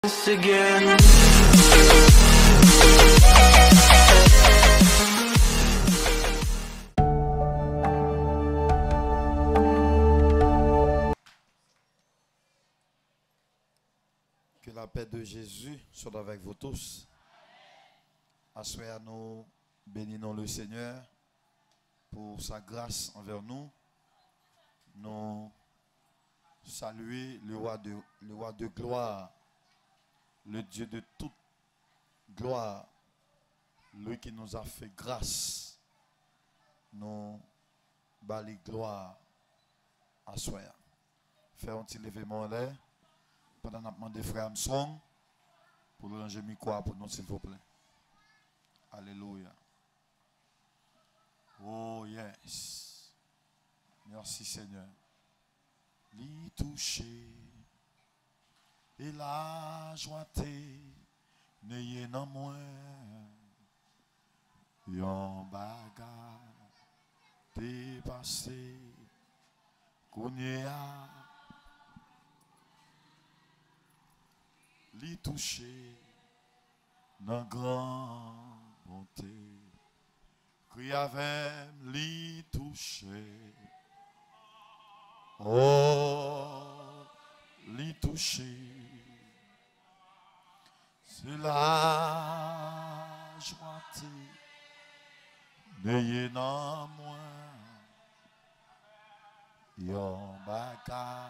again. Que la paix de Jésus soit avec vous tous. Assoyez nous, bénissons le Seigneur pour sa grâce envers nous. Nous saluons le roi de gloire, le Dieu de toute gloire, lui qui nous a fait grâce. Nous bali gloire à soi. Faire un petit lèvement en l'air pendant qu'on a demandé frère Armstrong pour le ranger micro pour nous, s'il vous plaît. Alléluia. Oh yes. Merci Seigneur. L'y toucher et la joie n'ayez non moins yon baga dépassé kounye a l'y toucher nan grand bonté cri avec l'y toucher. Oh, l'y toucher, c'est la joie, n'ayez non moins, yon baka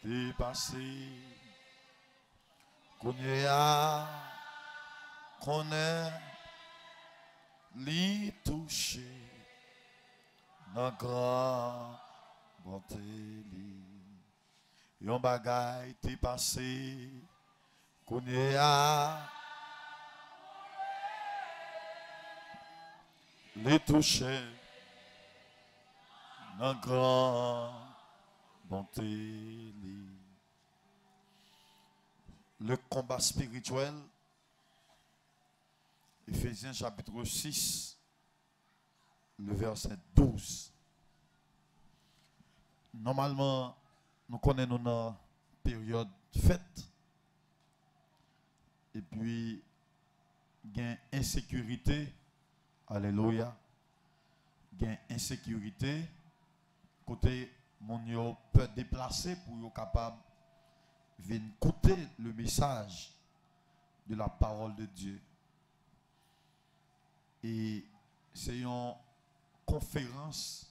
dépassé, connaît, l'y toucher, nan grand bonté li yon bagay ti passé konye a li touché nan grand bonté li. Le combat spirituel, Éphésiens chapitre 6, le verset 12. Normalement, nous connaissons une période fête. Et puis, il y a insécurité. Alléluia. Il y a insécurité. Côté, mon yo peut déplacer pour être capable de écouter le message de la parole de Dieu. Et c'est une conférence.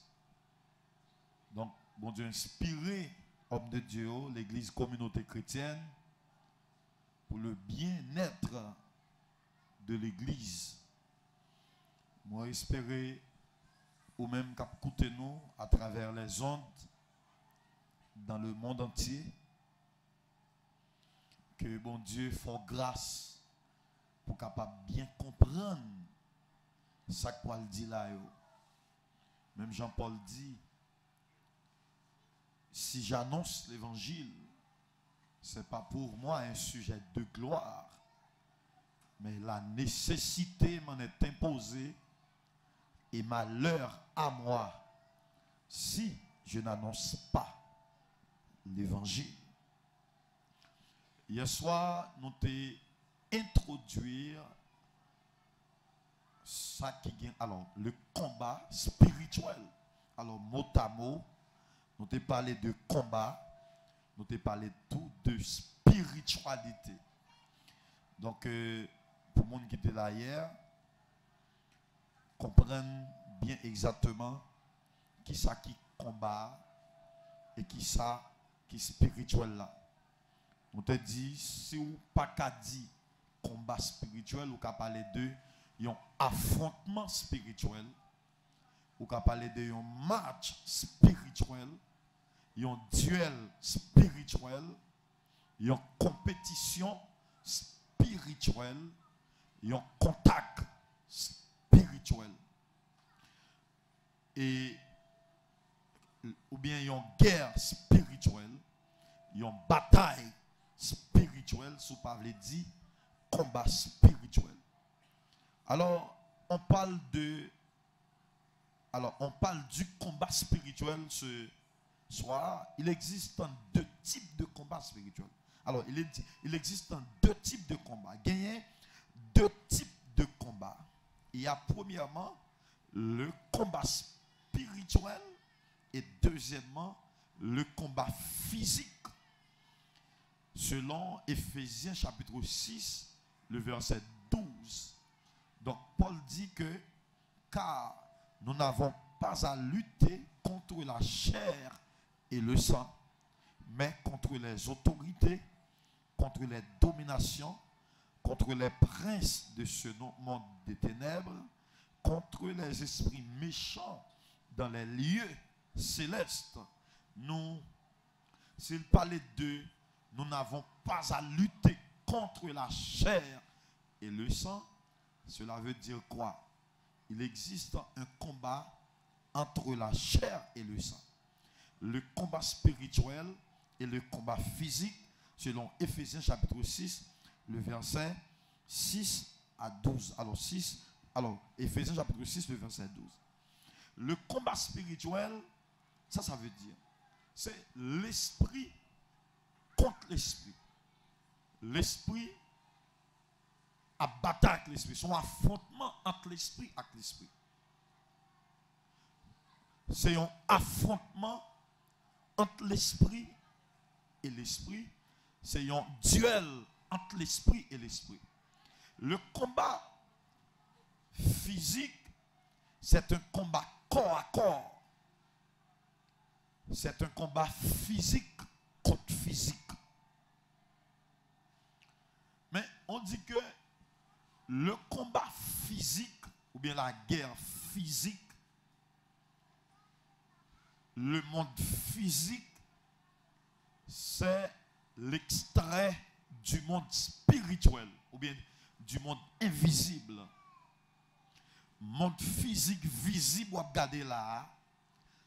Donc, bon Dieu inspiré, homme de Dieu, l'église communauté chrétienne, pour le bien-être de l'église. Moi, espérer, ou même qu'écouter nous à travers les ondes, dans le monde entier, que bon Dieu fasse grâce pour capable bien comprendre ce qu'il dit là. Même Jean-Paul dit, si j'annonce l'évangile, ce n'est pas pour moi un sujet de gloire, mais la nécessité m'en est imposée et malheur à moi si je n'annonce pas l'évangile. Hier soir, nous t'ai introduit ça qui gagne, alors le combat spirituel. Alors mot à mot, nous t'ai parlé de combat, nous t'ai parlé tout de spiritualité. Donc pour les gens qui étaient là hier, comprennent bien exactement qui ça qui combat et qui ça qui spirituel là. On te dit, si vous pas qu'à dire combat spirituel, ou qu'à parler de un affrontement spirituel, ou qu'à parler de un match spirituel, un duel spirituel, une compétition spirituelle, un contact spirituel. Et ou bien une guerre spirituelle, une bataille spirituelle, sous Pavle dit combat spirituel. Alors, on parle du combat spirituel ce soir. Il existe deux types de combats spirituels. Alors, il existe deux types de combats. Il y a deux types de combats. Il y a premièrement le combat spirituel et deuxièmement le combat physique. Selon Éphésiens chapitre 6, le verset 12. Donc Paul dit que car nous n'avons pas à lutter contre la chair et le sang, mais contre les autorités, contre les dominations, contre les princes de ce monde des ténèbres, contre les esprits méchants dans les lieux célestes. Nous, s'il parlait de nous n'avons pas à lutter contre la chair et le sang, cela veut dire quoi? Il existe un combat entre la chair et le sang. Le combat spirituel et le combat physique, selon Éphésiens chapitre 6, le verset 6 à 12. Alors, Éphésiens chapitre 6, le verset 12. Le combat spirituel, ça veut dire, c'est l'esprit contre l'esprit. L'esprit a bataille avec l'esprit. Son affrontement entre l'esprit et l'esprit. C'est un affrontement entre l'esprit et l'esprit. C'est un duel entre l'esprit et l'esprit. Le combat physique, c'est un combat corps à corps. C'est un combat physique contre physique. Mais on dit que le combat physique, ou bien la guerre physique, le monde physique, c'est l'extrait du monde spirituel, ou bien du monde invisible. Monde physique visible, ou regarder là,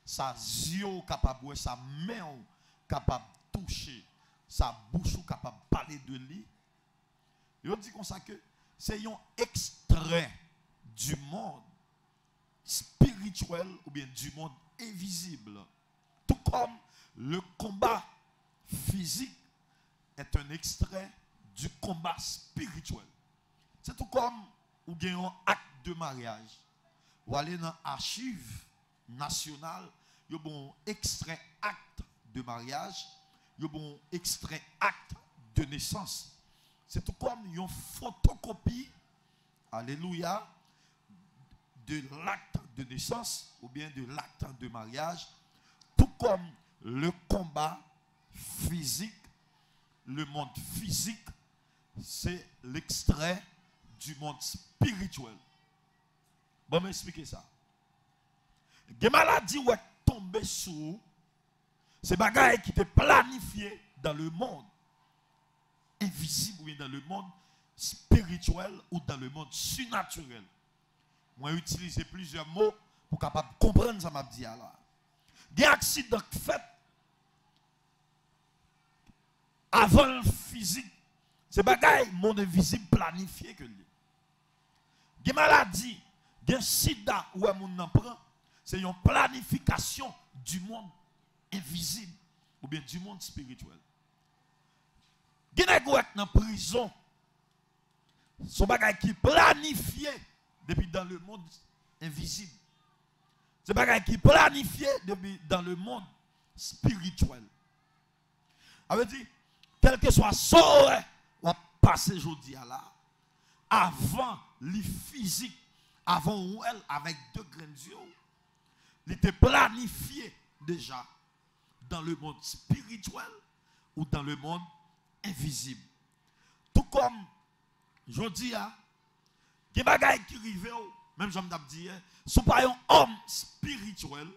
sa yeux capable, sa main capable de toucher, sa bouche capable de parler de lui. Et on dit comme ça que c'est un extrait du monde spirituel ou bien du monde invisible. Tout comme le combat physique est un extrait du combat spirituel. C'est tout comme ou bien un acte de mariage. Ou aller dans l'archive nationale, il y a un extrait acte de mariage, il y a un extrait acte de naissance. C'est tout comme une photocopie, alléluia, de l'acte de naissance ou bien de l'acte de mariage. Tout comme le combat physique, le monde physique, c'est l'extrait du monde spirituel. Bon, m'expliquer ça. Des maladies où est tombé sous, c'est bagaille qui était planifié dans le monde invisible ou dans le monde spirituel ou dans le monde surnaturel. Moi, utiliser plusieurs mots pour capable comprendre ça m'a dit là. Des accidents faits avant le physique, c'est bagaille monde invisible planifié que lui. Des maladies, des sida ou un monde n'en prend, c'est une planification du monde invisible ou bien du monde spirituel. Des nègres dans prison, son bagage qui planifié depuis dans le monde invisible. C'est bagage qui planifié depuis dans le monde spirituel. Ça veut dire, quel que soit ce on va passer aujourd'hui à là, avant le physique, avant où elle, avec deux grains d'yeux, il était planifié déjà dans le monde spirituel ou dans le monde invisible. Tout comme je dis, il y a des bagailles qui arrivent, même j'aime dire, ce n'est pas un homme spirituel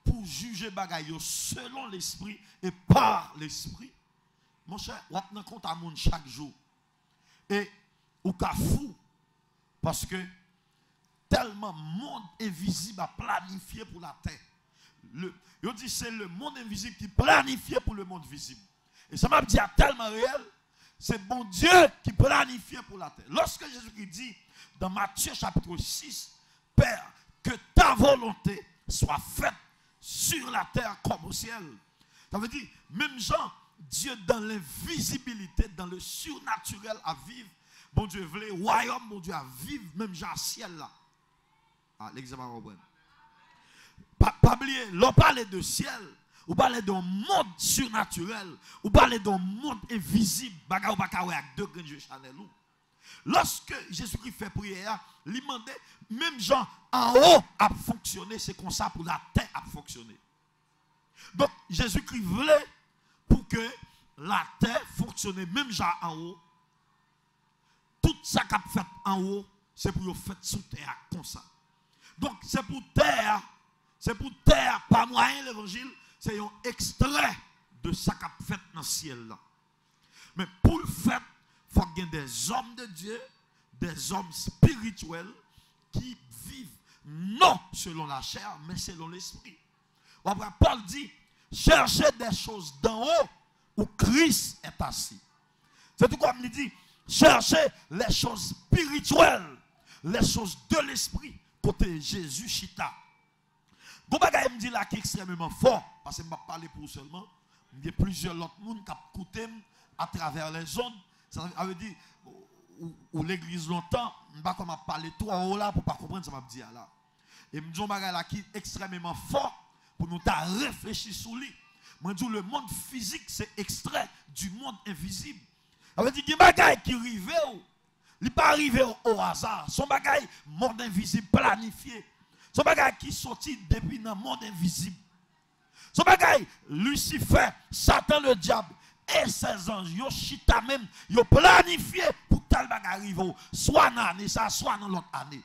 pour juger les bagailles selon l'esprit et par l'esprit. Mon cher, on a compte à monde chaque jour. Et ou ka fou parce que tellement monde invisible a planifié pour la terre. Je dis c'est le monde invisible qui planifié pour le monde visible. Et ça m'a dit tellement réel, c'est bon Dieu qui planifié pour la terre. Lorsque Jésus dit dans Matthieu chapitre 6, Père, que ta volonté soit faite sur la terre comme au ciel. Ça veut dire, même Jean, Dieu dans l'invisibilité, dans le surnaturel à vivre. Bon Dieu voulait, royaume, bon Dieu à vivre, même genre ciel là. Ah, l'examen va pas oublier, l'on parle de ciel, ou parle d'un monde surnaturel, ou parle d'un monde invisible, bagarre ou pas avec deux grands jeux Chanel. Lorsque Jésus-Christ fait prière, il demandait, même gens en haut a fonctionné, c'est comme ça pour la terre a fonctionné. Donc Jésus-Christ voulait pour que la terre fonctionne, même gens en haut. Tout ça qu'a fait en haut, c'est pour faire sous terre comme ça. Donc c'est pour terre, pas moyen l'évangile, c'est un extrait de ça qu'a fait dans le ciel là. Mais pour le faire, il faut qu'il y ait des hommes de Dieu, des hommes spirituels qui vivent non selon la chair, mais selon l'esprit. Paul dit, cherchez des choses d'en haut où Christ est assis. C'est tout comme il dit, cherchez les choses spirituelles, les choses de l'esprit, côté Jésus chita. Bon bagay me dit là qui est extrêmement fort, parce que je ne vais pas parler pour seulement, il y a plusieurs autres personnes qui écoutent à travers les zones. Ça veut dire, ou l'église longtemps, je ne vais pas parler tout en haut là pour ne pas comprendre ce que je dis là. Et je me dis un bagay là qui est extrêmement fort pour nous réfléchir sur lui. Je dis le monde physique c'est extrait du monde invisible. Ça veut dire qu'il y a des bagages qui arrivent, il n'est pas arrivé au hasard. Son bagage monde invisible planifié. Son bagage qui sorti depuis dans le monde invisible. Son bagage, Lucifer, Satan le diable et ses anges, yo chita même, yo planifié pour tel bagage arrive, soit dans l'année, soit dans l'autre année.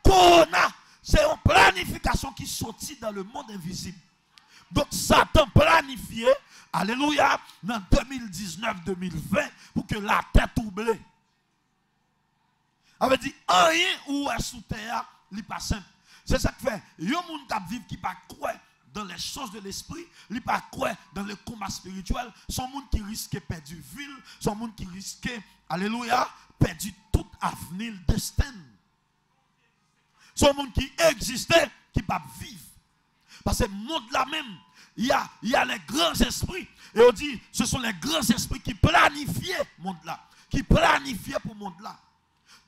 Corona, c'est une planification qui sortit dans le monde invisible. Donc Satan planifié, alléluia, dans 2019-2020 pour que la tête ouble. Ça veut dire, rien ou est sous terre, il n'est pas simple. C'est ça qui fait, il y a des gens qui vivent qui ne croient pas dans les choses de l'esprit, il ne croient pas dans le combat spirituel. Son monde qui risque de perdre ville, son monde qui risque, alléluia, perdre tout avenir, destin. Son monde qui existait, qui ne peut pas vivre. Parce que le monde là même, il y a les grands esprits. Et on dit, ce sont les grands esprits qui planifiaient le monde là. Qui planifiaient pour le monde là.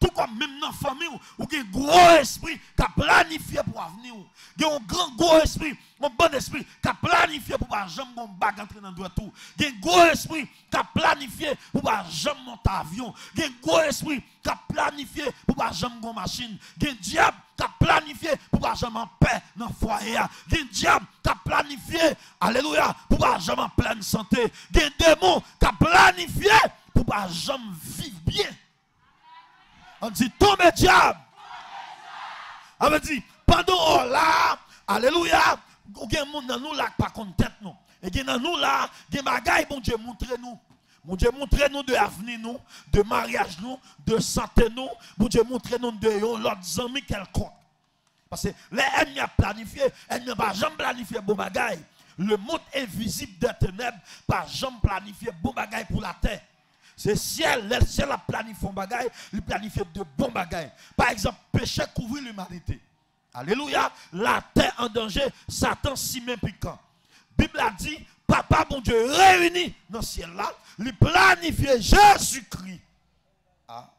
Tout comme même dans la famille, ou il y a un gros esprit qui a planifié pour l'avenir. Il y a un gros esprit, un bon esprit qui a planifié pour pas jamais mon bag entrer dans le tout. Il y a un gros esprit qui a planifié pour pas jamais monter avion. Il y a un gros esprit qui a planifié pour pas jamais mon machine. Il y a un diable qui a planifié pour pas jamais en paix dans le foyer. Il y a un diable qui a planifié, alléluia, pour pas jamais en pleine santé. Il y a un démon qui a planifié pour pas jamais vivre bien. On dit, tombe diable. On veut dire, pendant là, alléluia, il y a des gens dans nous là qui pas contre tête nous. Et il y a dans nous là, il y a des bagailles, bon Dieu, montrez-nous. Bon Dieu, montrez-nous de l'avenir nous, de mariage nous, de santé nous. Bon Dieu, montrez-nous de l'autre amis quelconque. Parce que les ennemis ont planifié, ennemis n'ont pas jamais planifié bon bagaille. Le monde invisible des ténèbres, pas jamais planifié bon bagaille pour la terre. C'est ciel, le ciel a planifié un bagaille, il planifie de bons bagailles. Par exemple, péché couvrir l'humanité. Alléluia, la terre en danger, Satan s'y met piquant. Bible a dit, papa bon Dieu réuni dans le ciel là, il planifie Jésus-Christ. Ah.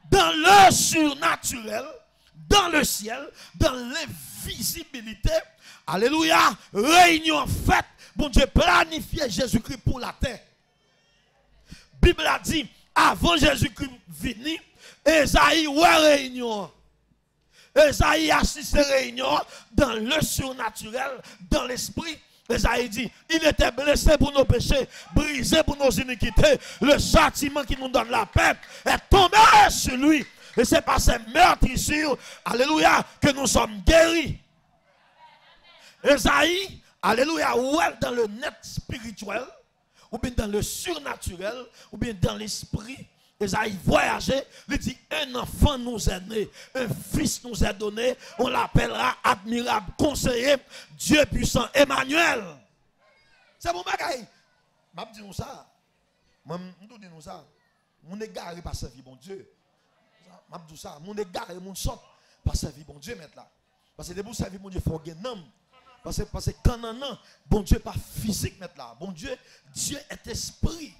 Dans le surnaturel, dans le ciel, dans l'invisibilité. Alléluia, réunion faite, bon Dieu planifié Jésus-Christ pour la terre. La Bible a dit, avant Jésus-Christ venu, Esaïe ouais réunion. Esaïe assiste réunion dans le surnaturel, dans l'esprit. Esaïe dit, il était blessé pour nos péchés, brisé pour nos iniquités. Le châtiment qui nous donne la paix est tombé sur lui. Et c'est par ces meurtrissures, alléluia, que nous sommes guéris. Esaïe, alléluia, ouais dans le net spirituel, ou bien dans le surnaturel, ou bien dans l'esprit. Esaïe voyageait, il dit, un enfant nous est né, un fils nous est donné, on l'appellera admirable, conseiller, Dieu puissant, Emmanuel. C'est mon bagaille. Je dis ça. Je dis ça. Mon égaré pas servi bon Dieu. Je dis ça. Mon égaré, mon sort pas servi bon Dieu maintenant. Parce que de vous servir mon Dieu, il faut gagner un homme. Parce que Canaan, bon Dieu pas physique maintenant là. Bon Dieu, Dieu est esprit.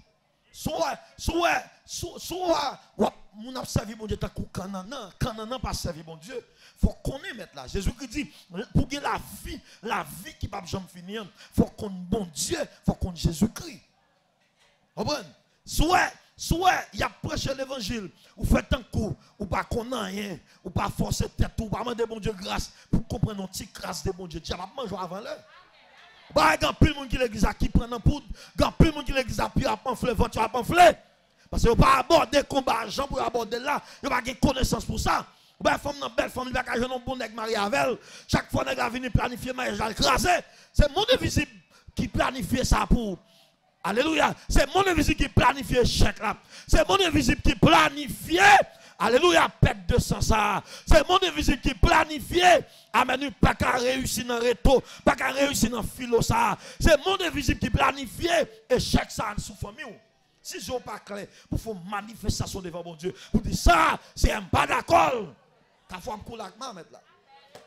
Soit mon a servi bon Dieu tant que Canaan pas servi bon Dieu. Faut qu'on ait mettre là. Jésus qui dit pour que la vie qui pas jamais finir, faut qu'on bon Dieu, faut qu'on Jésus-Christ. Comprenez? Soit il y a prêché l'évangile, ou fait un coup, ou pas qu'on a rien, ou pas forcer tête, ou pas demander bon Dieu grâce pour comprendre nos petites grâces de bon Dieu. Dieu va manger avant l'heure. Bah, il y a plus de monde qui l'église qui prend un poudre, il y a plus de monde qui l'église qui a pamphlet, voiture à pamphlet. Parce que vous pas aborder combat Jean pour aborder là, vous pas de connaissance pour ça. Belle femme, belle femme, il va pas un bon nèg marié avec elle. Chaque fois nèg a venir planifier mariage à écraser. C'est mon invisible qui planifie ça pour. Alléluia. C'est mon invisible qui planifie chèque là. C'est mon invisible qui planifie. Alléluia, pète de sang ça. C'est mon invisible qui planifie. Amen, pas qu'à réussir dans le réto, pas qu'à réussir dans le philo ça. C'est mon invisible qui planifie et chèque ça sous famille. Si je n'ai pas clair, pour faire manifestation devant mon Dieu, pour dire ça, c'est un pas d'accord. T'as fait un coup là, mettre là.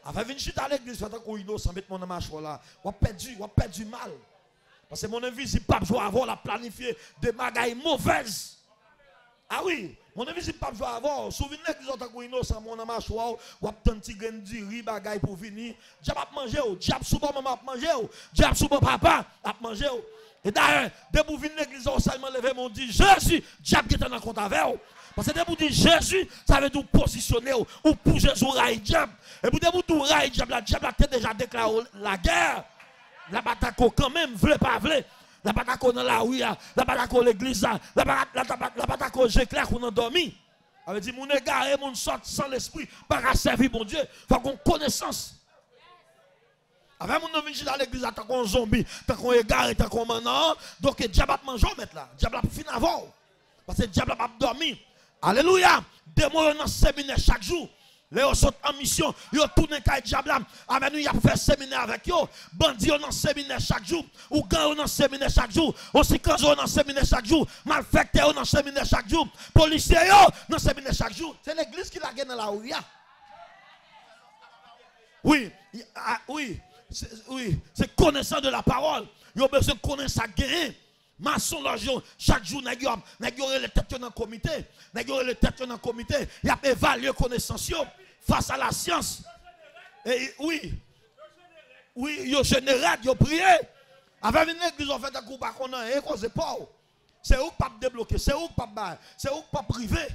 Avec une chute à l'église, fait un coup innocent, mettre mon mâchoire là. On a perdu mal. Parce que mon invisible pape doit avoir la planifier des magailles mauvaises. Ah oui, mon invisible pape doit avoir. Souvenez-vous que vous avez innocent, mon mâchoire, ou un petit grain de riz, bagaille pour venir. Diable a mangé, diable souvent maman a mangé, diable souvent papa a mangé. Et d'ailleurs, dès que vous venez l'église, vous seulement levé, mon dit Jésus, diable qui est en compte avec vous. Parce que dès que vous dites Jésus, ça veut dire positionner ou pour Jésus rail diable. Et vous dites vous rail diable, la diable a déjà déclaré la guerre. La bataille quand même, vle pas vle. La bataille dans la rue, la bataille l'église, la bataille j'éclaire qu'on a dormi. Ça dit mon égaré, mon sort sans l'esprit, pas à servir mon Dieu, faut qu'on connaissance. Avec mon nom dans l'église, tant qu'on zombie, tant qu'on égaré, tant qu'on maintenant, donc le diable a mangé mettre là, le diable a fini avant. Parce que le diable a dormi. Alléluia. Des mots dans le séminaire chaque jour. Les autres sont en mission, ils tournent dans le diable. Amen, ils ont fait séminaire avec eux. Bandits dans le séminaire chaque jour. Ou gang dans le séminaire chaque jour. Aussi quand dans le séminaire chaque jour. Malfecteurs dans le séminaire chaque jour. Policiers dans le séminaire chaque jour. C'est l'église qui la gagne dans la rue. Oui, oui, c'est connaissant de la parole. Ils ont besoin de connaître ça gain. Maçon l'argent, chaque jour, n'a pas les têtes dans le comité. N'a pas les têtes dans le comité. Il y a évalué connaissance face à la science. Et oui, il y a général, il y a prié. Avec une église, on fait un coup, on a un cause pas. C'est où pas débloquer, c'est où pas bail, c'est où pas privé.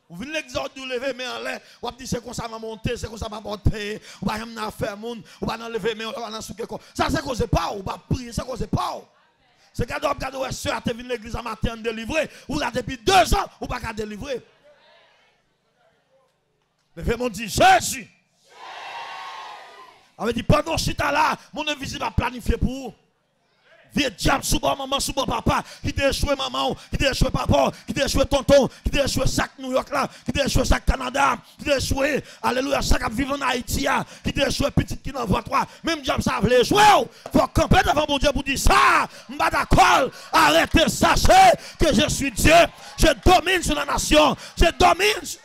Vous venez l'église, vous levez mais en l'air, vous dites c'est comme ça va monter, c'est comme ça va monter, ou pas en faire monde, ou pas en lever mais on va en souquer quoi. Ça c'est cause pas, ou pas prier, c'est cause pas. C'est quand on regarde ouais sœur, tu viens l'église à matin délivrer, ou là depuis 2 ans, ou pas qu'à délivrer. Levez mon dit Jésus. On dit pendant chita là, mon invisible a planifié pour vous. Vieux diable, sous bon maman, sous bon papa, qui t'a échoué maman, qui t'a échoué papa, qui t'a échoué tonton, qui t'a échoué sac New York là, qui t'a échoué sac Canada, qui t'a échoué, alléluia, sac vivre en Haïti, qui t'a échoué petit qui n'envoie 3, même diable ça veut échouer. Faut camper devant mon Dieu pour dire ça, m'ba d'accord, arrêtez, sachez que je suis Dieu, je domine sur la nation, je domine.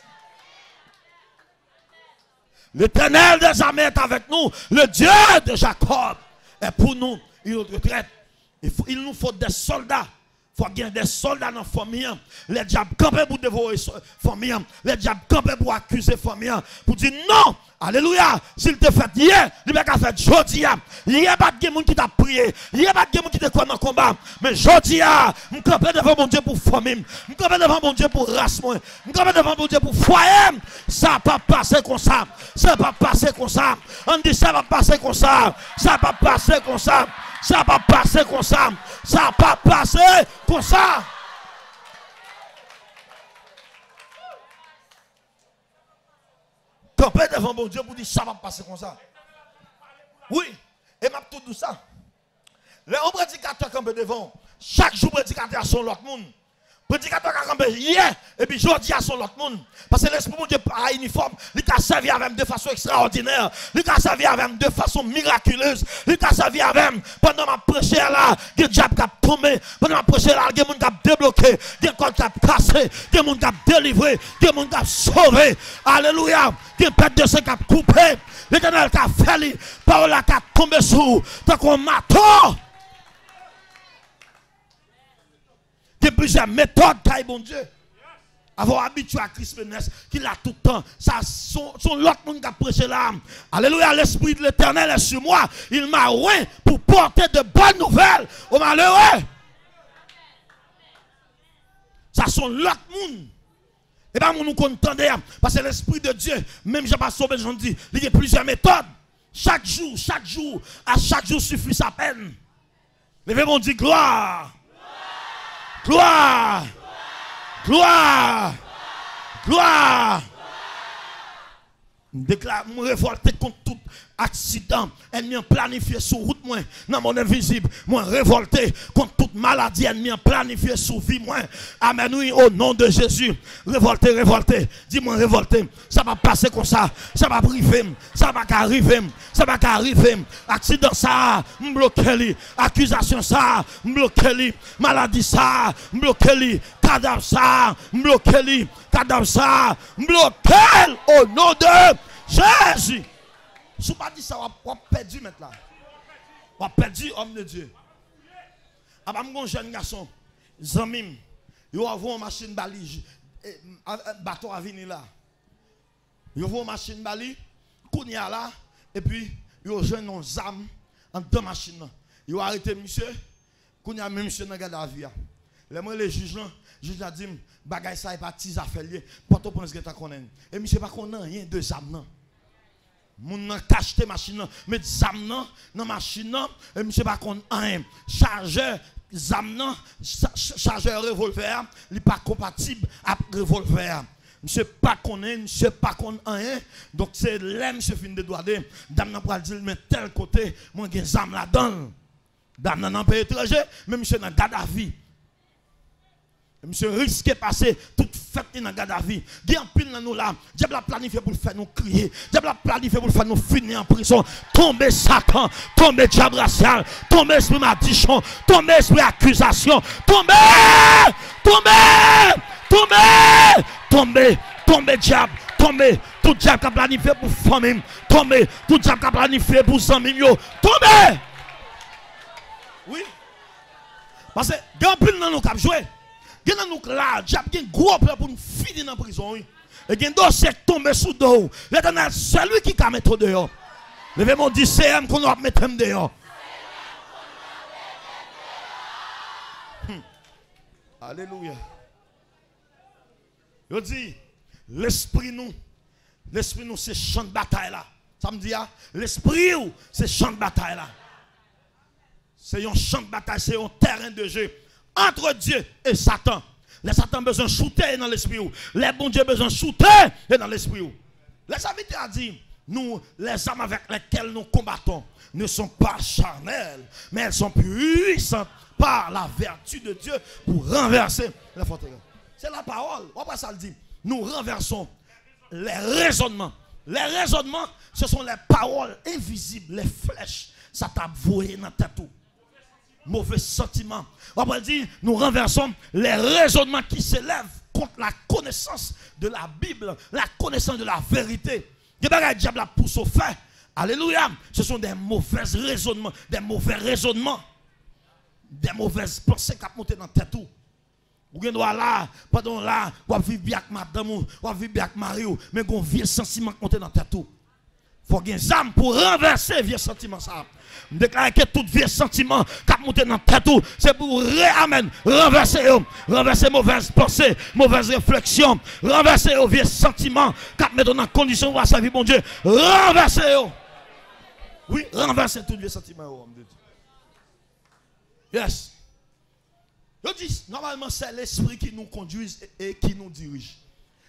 L'Éternel des armées est avec nous, le Dieu de Jacob est pour nous une retraite. Il nous faut des soldats. Il faut qu'il y ait des soldats dans la famille. Les diables campent pour dévorer la famille. Les diables campent pour accuser la famille. Pour dire non. Alléluia. S'il te fait hier, il va faire jodi. Il n'y a pas de gens qui t'a prié. Il n'y a pas de gens qui t'a quoi dans le combat. Mais jodi, je campe devant mon Dieu pour famille. Je campe devant mon Dieu pour race. Je campe devant mon Dieu pour foyer. Ça va pas passer comme ça. Ça va pas passer comme ça. On dit ça va passer comme ça. Ça va pas passer comme ça. Ça va passer comme ça. Ça va passer comme ça. Camper devant mon Dieu pour dire ça va passer comme ça. Oui, et m'a tout dit ça. Les hommes prédicateurs campent devant. Chaque jour, prédicateur sont l'autre monde. Prédicateur qui a campé hier, et puis aujourd'hui, ils sont l'autre monde. Parce que l'esprit de Dieu a uniforme, il a servi avec de façon extraordinaire. Il a servi avec de façon miraculeuse. Il a servi avec, pendant ma prêché là, des diables qui ont tombé. Pendant ma prêché là, des gens qui ont débloqué, des cordes qui ont cassé, des gens qui ont délivré, des gens qui ont sauvé. Alléluia. Des pètes de sang qui ont coupé. L'Éternel t'a fait, parole là t'a tombé sur vous, tant qu'on m'attend. Il y a plusieurs méthodes, taille bon Dieu. Avoir habitué à Christ Ménès, qu'il a tout le temps. Ça, son l'autre monde qui a prêché là. Alléluia, l'Esprit de l'Éternel est sur moi. Il m'a oint pour porter de bonnes nouvelles aux malheureux. Ça, sont l'autre monde. Et bien, nous contendons. Parce que l'Esprit de Dieu, même Jean Pastor Benjamin dit, il y a plusieurs méthodes. Chaque jour, à chaque jour suffit sa peine. Levez mon dit gloire. Gloire. Gloire. Gloire. Déclare, me révolter contre tout accident, ennemi planifié sur route moi, dans mon invisible, moi révolté contre toute maladie, ennemi planifié sur vie moi. Amen, oui, au nom de Jésus. Révolté, dis-moi révolté. Ça va passer comme ça, ça va priver, ça va arriver, accident ça, m'bloquer li, accusation ça, m'bloquer li, maladie ça, m'bloquer li, cadavre ça, m'bloquer li, cadavre ça, m'bloquer au nom de Jésus. Si vous ne pas dit ça, vous avez perdu maintenant. Vous avez perdu homme de Dieu. Avant mon jeune garçon, Zamim, il va avoir une machine bali, bateau à venir là. Il va avoir une machine bali, Kounia là, et puis il va jouer une zam en deux machines. Il va arrêter monsieur, Kounia même monsieur dans la garde à vie. Les juges a dit, bagay ça n'est pas tis à faire, pas tout pour ce que tu connais. Et monsieur pas qu'on a rien de zam. Moun nan cache machine met zam nan dans machine et monsieur pas kon un chargeur zam nan chargeur revolver il pas compatible avec revolver monsieur pas kon un donc c'est là monsieur fin de droit dame nan pral dire mais tel côté moi gen zam là-dedans dame nan en pays étranger mais monsieur nan garde à vie. Monsieur risque de passer toute fête dans la garde à vie. Il y a un pile dans nous là. Diable a planifié pour faire nous crier. Diable a planifié pour faire nous finir en prison. Tomber Satan, tomber diable racial, tomber esprit maldiction, tomber esprit accusation, tomber diable, tomber tout diable qui a planifié pour famille, tomber tout diable qui a planifié pour amis, tomber. Oui. Parce que il y a un pile dans nous qui a joué. Il y a nous là, diable qui a un gros plan pour nous finir dans la prison. Et il y a un dossier qui tombe sous dos. L'Éternel, c'est lui qui a mis dehors. Levez-moi, dit c'est qu'on va mettre dehors. Alléluia. Je dis, l'esprit nous, c'est champ de bataille là. Ça me dit, l'esprit, c'est champ de bataille là. C'est un champ de bataille, c'est un terrain de jeu. Entre Dieu et Satan. Les Satan besoin de shooter dans l'esprit. Les bons Dieu besoin de shooter dans l'esprit. Les amis a dit, nous, les armes avec lesquelles nous combattons ne sont pas charnelles, mais elles sont puissantes par la vertu de Dieu pour renverser la forteresse. C'est la parole. Après ça le dit. Nous renversons les raisonnements. Les raisonnements, ce sont les paroles invisibles, les flèches. Ça t'a voué dans ta tête. Mauvais sentiments. On va dire, nous renversons les raisonnements qui s'élèvent contre la connaissance de la Bible, la connaissance de la vérité. Des bagages diable la pousse au fait. Alléluia. Ce sont des mauvais raisonnements, des mauvaises pensées qui montent dans ta tête. Vous êtes là, pendant là, vous vivez bien avec madame, vous vivez bien avec Marie, mais vous avez un vieux sentiment qui monte dans ta tête. Il faut qu'il y ait des âmes pour renverser les vieux sentiments. Je déclare que tout vieux sentiment qui monte dans ta tête, c'est pour renverser mauvaises pensées, mauvaises réflexions, renverser les vieux sentiments qui mettent dans condition de sa vie, mon Dieu. Renverser. Oui, renverser tout vieux sentiment. Yes. Je dis, normalement, c'est l'esprit qui nous conduit et qui nous dirige.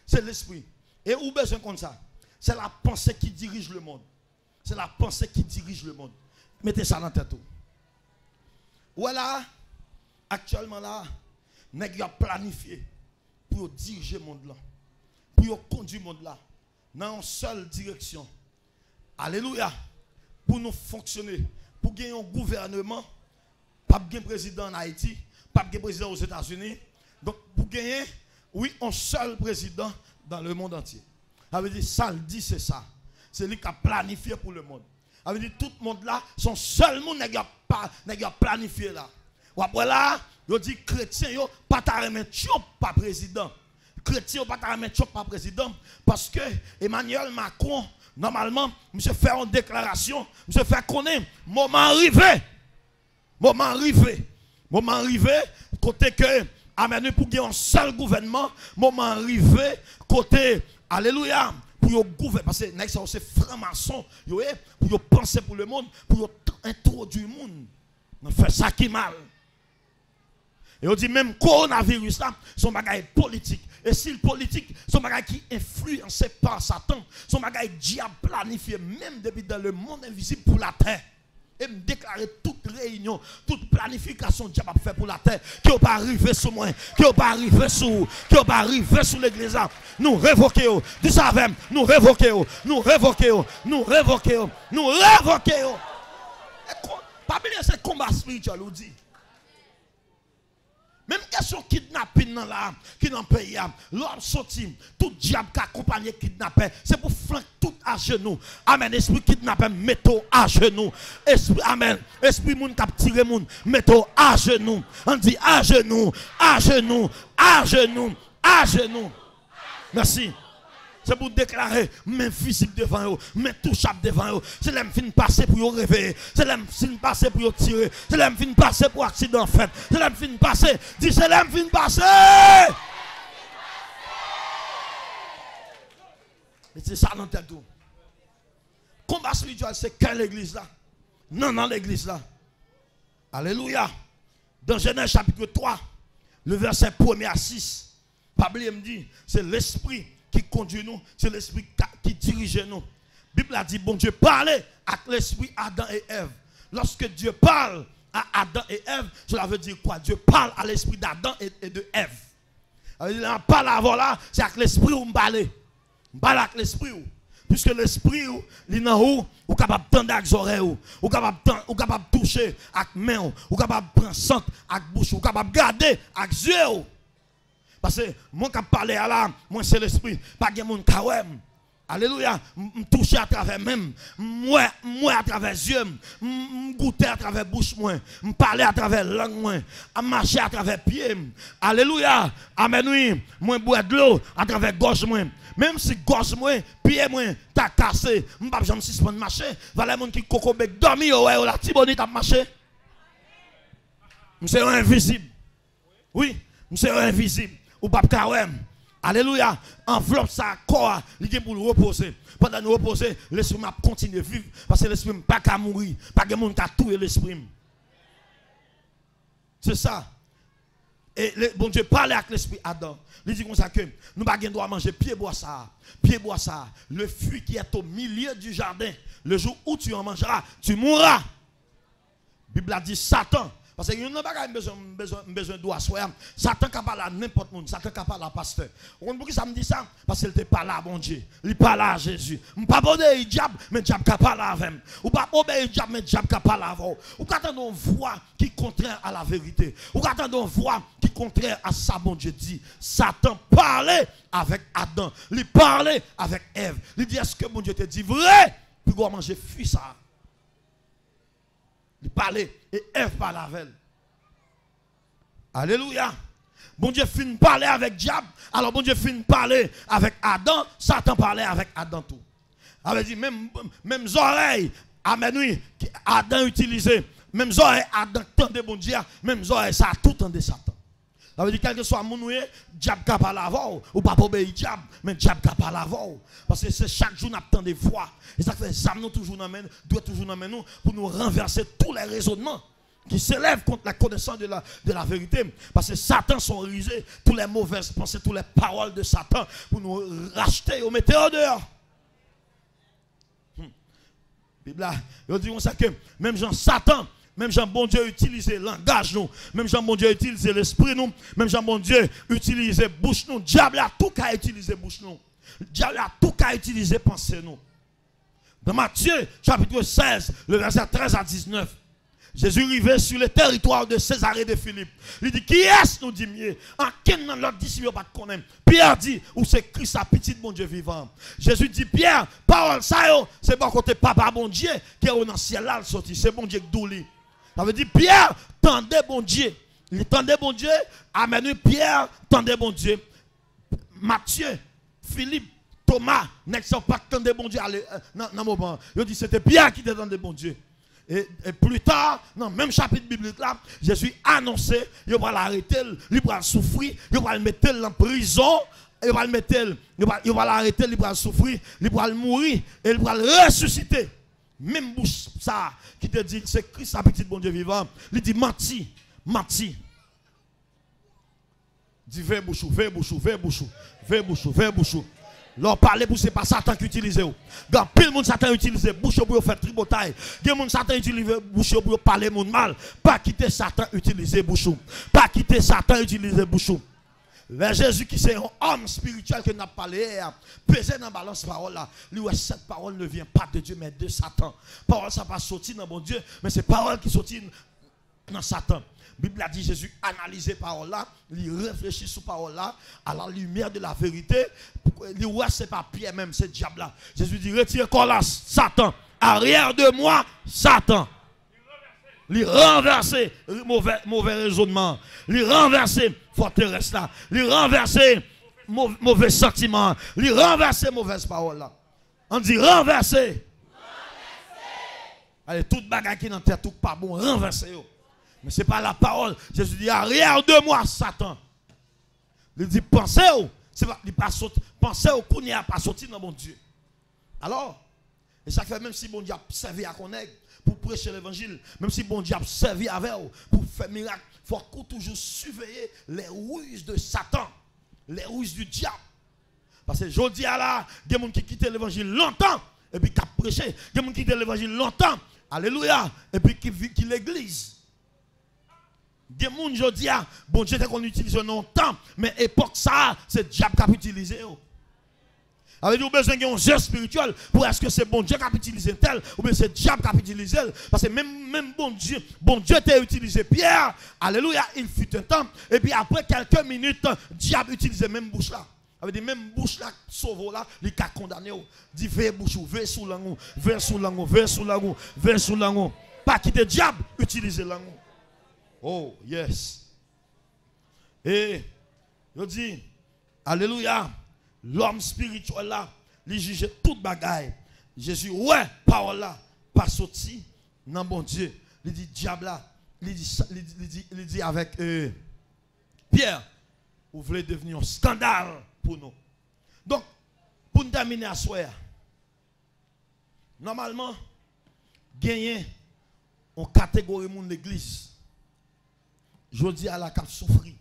C'est l'esprit. Et où besoin comme ça? C'est la pensée qui dirige le monde. C'est la pensée qui dirige le monde. Mettez ça dans la tête. Voilà, actuellement là, nous avons planifié pour diriger le monde là. Pour conduire le monde là. Dans une seule direction. Alléluia. Pour nous fonctionner. Pour gagner un gouvernement. Pas de président en Haïti. Pas de président aux États-Unis. Donc, pour gagner, oui, un seul président dans le monde entier. Ça veut dire, ça le dit, c'est ça. c'est lui qui a planifié pour le monde. Ça veut dire tout le monde là, son seul monde n'a pas planifié là. Ou après là, il dit chrétien, yo pas ta remettre pas président. Chrétien, pas ta remettre pas président. Parce que Emmanuel Macron, normalement, monsieur fait une déclaration, monsieur fait connaître, moment arrivé. Moment arrivé, côté que, amen, pour qu'il y ait un seul gouvernement, moment arrivé, côté, alléluia, pour gouverner, parce que c'est franc-maçon, pour penser pour le monde, pour introduire le monde. On fait ça qui est mal. Et on dit même coronavirus là, son bagage politique. Et si le politique, son bagage qui influencé par Satan, son bagage diable planifié même depuis dans le monde invisible pour la terre. Et me déclarer toute réunion, toute planification diable a fait pour la terre, qui n'a pas arrivé sur moi, qui n'a pas arrivé sur l'église. Nous révoquons, dis ça avec, nous révoquons. Pas bien ce combat spirituel, on dit. Même question kidnapping dans l'âme, qui dans le pays, l'homme sorti, tout diable qui accompagne kidnappé, c'est pour flanquer tout à genoux. Amen. Esprit kidnappé, mettez à genoux. Esprit, amen. Esprit moun qui tire moun, mettez à genoux. On dit à genoux, à genoux, à genoux, à genoux. Merci. C'est pour déclarer, même physique devant eux, même touchable devant eux. C'est l'aime fin passer pour vous réveiller. C'est l'aime fin passer pour vous tirer. C'est l'aime fin passer pour accident fait. C'est l'aime fin passer. Dis c'est l'aime fin passer. Mais c'est ça dans tête tout. Combat spirituel, c'est quelle église là? Non, dans l'église là. Alléluia. Dans Genèse chapitre 3, le verset 1er à 6, Pablo me dit, c'est l'esprit qui conduit nous, c'est l'esprit qui dirige nous. La Bible a dit, bon Dieu parlait avec l'esprit Adam et Ève. Lorsque Dieu parle à Adam et Ève, cela veut dire quoi? Dieu parle à l'esprit d'Adam et de Ève. Il parle avant là, c'est avec l'esprit où on parle. On parle avec l'esprit où. Puisque l'esprit, il est où, ou capable de tendre avec les oreilles, ou capable de toucher avec les mains, ou capable de prendre sang avec la bouche, ou capable de garder avec les yeux. Parce que moi qui parle à là, moi c'est l'esprit, pas de monde qui alléluia, me toucher à travers même, moi à travers les yeux, me goûter à travers la bouche, me parler à travers la langue, me marcher à travers les pieds. Alléluia, amen oui, moi boire de l'eau à travers la gorge. Même si gorge moi, pied moi, t'as cassé, je ne peux pas suspendre marcher, voilà les gens qui coco bec dormi, ouais, la tibonite a marché. C'est invisible. Oui, c'est invisible. Ou pas kawem. Alléluia. Enveloppe ça corps, il est pour le reposer. Pendant nous reposer, l'esprit m'a continué à vivre parce que l'esprit pas qu'à mourir, pas que monde qui a tué l'esprit. C'est ça. Et bon Dieu parle avec l'esprit Adam. Il dit comme ça que nous pas droit manger pied bois ça. Pied bois ça. Le fruit qui est au milieu du jardin, le jour où tu en mangeras, tu mourras. La Bible a dit Satan. Parce que nous n'avons pas besoin de doigt. Satan n'a pas là n'importe où. Satan n'a pas là pasteur. Pourquoi ça me dit ça? Parce qu'il n'était pas là, bon Dieu. Il n'est pas là à Jésus. Je ne pas obéir au diable, mais le diable n'a pas là avec moi. Ou pas obéir au diable, mais le diable n'a pas là avec moi. Ou quand on voit qui est contraire à la vérité. Ou quand on voit qui est contraire à ça, bon Dieu dit. Satan parlait avec Adam. Il parlait avec Ève. Il dit, est-ce que bon Dieu te dit vrai? Puis on manger fruit ça. Il parlait et Ève parlait avec elle. Alléluia. Bon Dieu finit parler avec diable. Alors bon Dieu finit parler avec Adam. Satan parlait avec Adam tout. avait dit même oreilles, amen oui, Adam utilisé, même oreilles, Adam tendait bon Dieu, même oreilles, ça a tout tendé Satan. Ça veut dire quel que soit mon noué, diable qui parle avant, ou pas obéir diable, mais diable qui parle avant. Parce que c'est chaque jour nous attendons des voix. Et ça fait ça nous toujours nous doit toujours nous nous pour nous renverser tous les raisonnements qui s'élèvent contre la connaissance de la vérité. Parce que Satan sont risés, toutes les mauvaises pensées, toutes les paroles de Satan pour nous racheter et mettre en dehors. Bible, il dit ça que même Jean Satan, même Jean bon Dieu utilise le langage nous, même Jean bon Dieu utilise l'esprit nous, même Jean bon Dieu utilise bouche nous, diable a tout qu'à utiliser bouche nous. Diable a tout qu'à utiliser pensée nous. Dans Matthieu chapitre 16, le verset 13 à 19. Jésus arrivait sur le territoire de Césarée de Philippe. Il dit, qui est-ce nous dit mieux? En quel nom l'autre disciple pas de connaître? Pierre dit, ou c'est Christ la petite bon Dieu vivant. Jésus dit, Pierre, parole ça c'est bon côté papa bon Dieu qui est dans le ciel là sorti. C'est bon Dieu qui douli. Ça veut dire, Pierre, tendez bon Dieu. Il tendait bon Dieu. Amen. Pierre, tendez bon Dieu. Matthieu, Philippe, Thomas, n'ont pas tendez bon Dieu dans le moment. Il dit, c'était Pierre qui tendait bon Dieu. Et plus tard, dans le même chapitre biblique là, Jésus a annoncé, il va l'arrêter, il va souffrir, il va le mettre en prison, il va l'arrêter, il va souffrir, il va mourir, et il va le ressusciter. Même bouche ça qui te dit, c'est Christ, la petite bon Dieu vivant. Il dit, menti. Dit, vers bouchou. Leur parler pour c'est pas Satan qui utilise. Dans pile monde Satan utilise bouche pour faire tribotaille. Des monde Satan utilise bouche pour parler monde mal. Pas quitter Satan utiliser bouche. Pas quitter Satan utiliser bouche. Le Jésus qui c'est un homme spirituel que n'a parlé, pesé dans la balance parole là. Lui cette parole ne vient pas de Dieu mais de Satan. Parole ça pas sortir dans bon Dieu, mais c'est parole qui sortit dans Satan. La Bible a dit Jésus analysait parole là, il réfléchit sur parole là, à la lumière de la vérité. Il voit c'est pas Pierre même, c'est diable là. Jésus dit retire encore là, Satan. Arrière de moi, Satan. Il renverser mauvais raisonnement. Il renverser forteresse là. Il renverser mauvais sentiment. Il renverser mauvaise parole là. On dit renverser. Allez, toute bagarre qui est dans la tête, tout pas bon, renverser. Mais ce n'est pas la parole. Jésus dit, arrière de moi, Satan. Il dit, pensez au qu'on n'y a pas sorti dans mon Dieu. Alors, et ça fait même si bon Dieu a servi à connaître pour prêcher l'évangile, même si bon Dieu a servi avec vous pour faire miracle, il faut toujours surveiller les ruses de Satan, les ruses du diable. Parce que je dis là, il y a des gens qui quittent l'évangile longtemps et puis qui ont prêché. Il y a des gens qui quittent l'évangile longtemps, alléluia, et puis qui l'église. Des gens aujourd'hui, bon Dieu, qu'on utilise longtemps, mais époque ça, c'est le diable qui a utilisé. Avec nous, besoin d'un jeu spirituel pour est-ce que c'est bon Dieu qui a utilisé tel ou bien c'est le diable qui a utilisé. Parce que même bon Dieu t'a utilisé Pierre, alléluia, il fut un temps. Et puis après quelques minutes, le diable utilisait même bouche là. Avec des mêmes bouches là, sauve là, il a condamné. Dit, veille bouche, veille sous l'angle, veille sous l'angle, veille sous l'angle, veille sous l'angle. Pas quitter le diable, utiliser l'angle. Oh, yes. Et, je dis, alléluia, l'homme spirituel là, il juge toute bagaille. Jésus, ouais, parole là, pas sorti, non, bon Dieu. Il dit, diable là, il dit avec Pierre, vous voulez devenir un scandale pour nous. Donc, pour nous terminer à soir, normalement, gagner en catégorie de l'église. Je dis à la carte souffrir.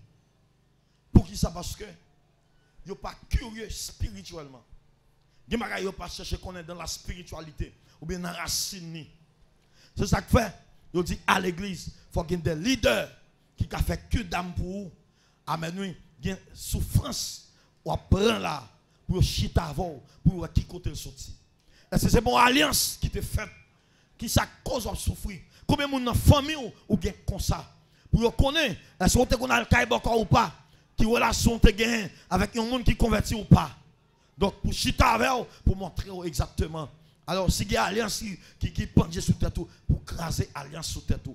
Pour qui ça? Parce que ils ne sont pas curieux spirituellement. Ils ne sont pas chercher qu'on est dans la spiritualité ou bien dans la racine. C'est ça que fait. Ils disent à l'église, il faut qu'il y ait des leaders qui ont fait que d'âme pour vous. Amen. Oui, il y a une souffrance ou prend là pour chita avant, pour qui côté le sorti. Est-ce que c'est bon alliance qui te fait, qui ça cause de souffrir? Combien de monde dans la famille ou bien comme ça? Pour connaître, est-ce qu'on te connaît le caïbe encore ou pas? Qui relation te gagne avec un monde qui convertit ou pas? Donc, pour chita avec vous, pour montrer exactement. Alors, si il y a une alliance qui penche sous tête, pour craser l'alliance sous tête.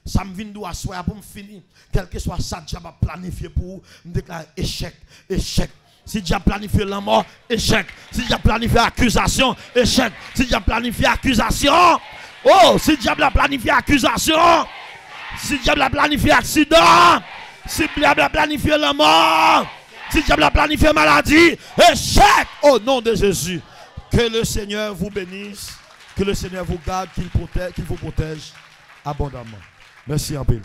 Ça me vient d'où à soi pour me finir. Quel que soit ça, Dieu va planifier pour vous, me déclare échec, échec. Si Dieu a planifié la mort, échec. Si Dieu a planifié accusation, échec. Si Dieu a planifié accusation, oh, si Dieu a planifié accusation, si Dieu a planifié accident, si Dieu a planifié la mort, si Dieu a planifié maladie, échec au nom de Jésus. Que le Seigneur vous bénisse, que le Seigneur vous garde, qu'il vous protège abondamment. Merci en paix.